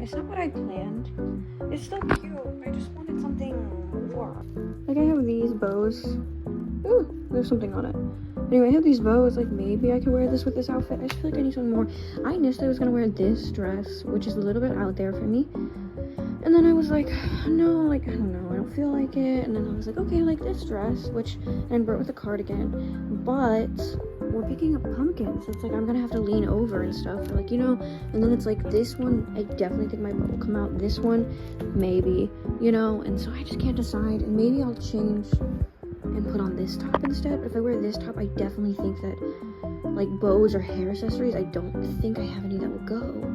It's not what I planned. It's still cute. I just wanted something more. Like, I have these bows. Ooh, there's something on it. Anyway, I have these bows. Like, maybe I could wear this with this outfit. I just feel like I need something more. I initially was gonna wear this dress, which is a little bit out there for me. And then I was like, no, like, I don't know, I don't feel like it. And then I was like, okay, like this dress, which, and brought with a cardigan. But we're picking up pumpkins. So it's like, I'm gonna have to lean over and stuff. Like, you know, and then it's like, this one, I definitely think my butt will come out. This one, maybe, you know, and so I just can't decide. And maybe I'll change and put on this top instead. But if I wear this top, I definitely think that, like, bows or hair accessories, I don't think I have any that will go.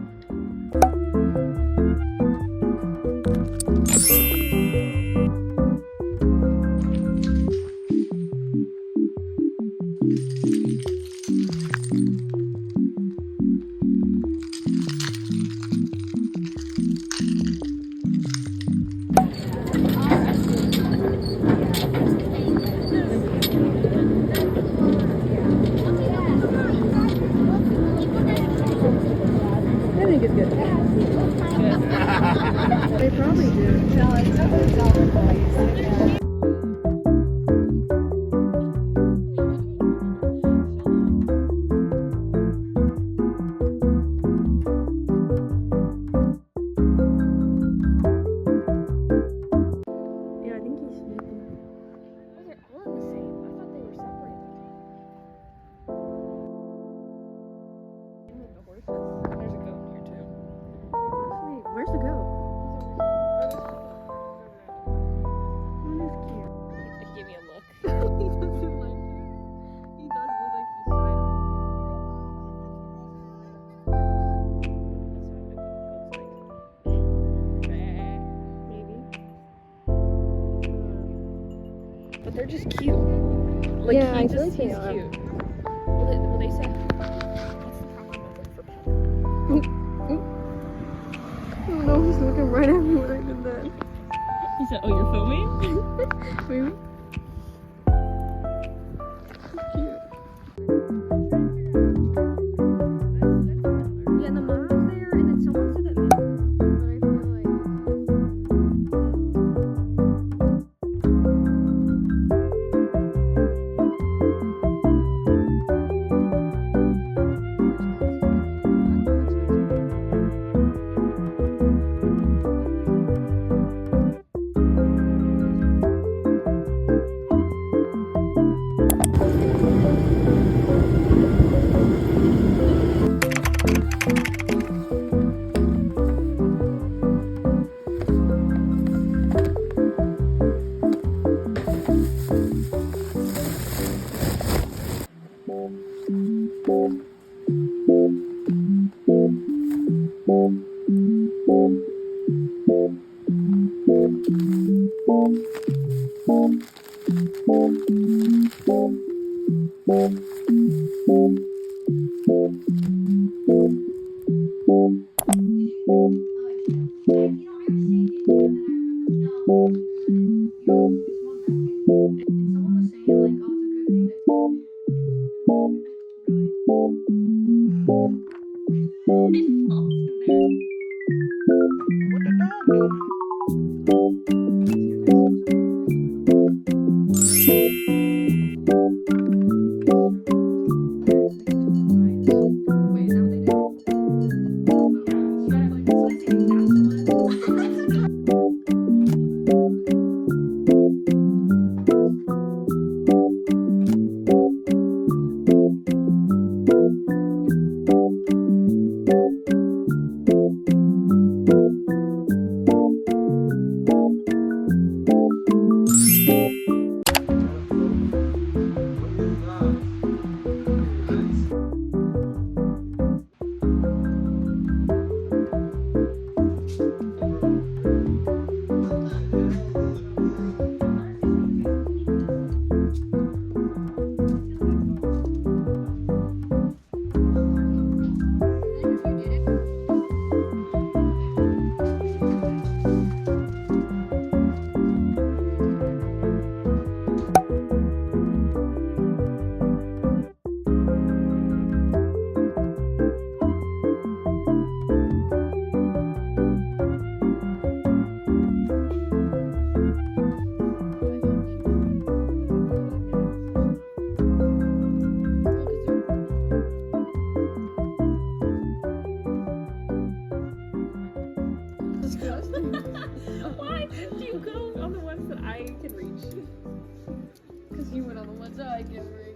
I think it's good. They probably do. Yeah, I think he's sleeping. Oh, they're all the same. I thought they were separated. The horses. There's a goat here too. Wait, where's the goat? He's over there. Oh, that's cute. He gave me a look. He doesn't like you. He does look like he's side-eyeing. Maybe. But they're just cute. Like, yeah, I he's feel like he's they cute. are. Will they say, what's the proper method for pet? Oh no, he's looking right at me when I did that. He said, oh, you're filming? Maybe. Cute. Yeah, the mom's there, and then someone said that. But I feel like. Why did you go on the ones that I can reach? Because you went on the ones I can reach.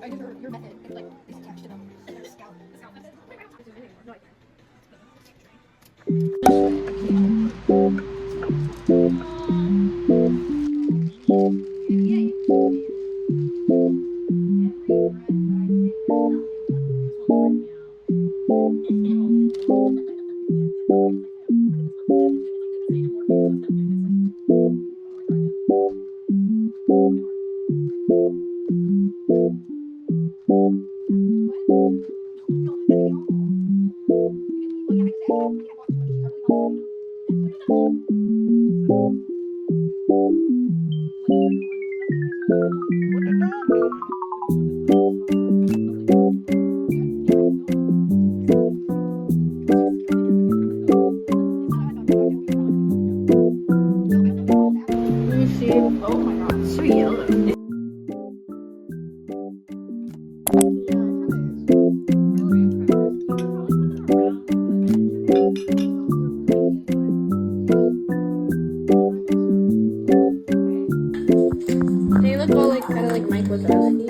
I did a really small one, but I'm not sure if They look all like kind of like Mike was earlier.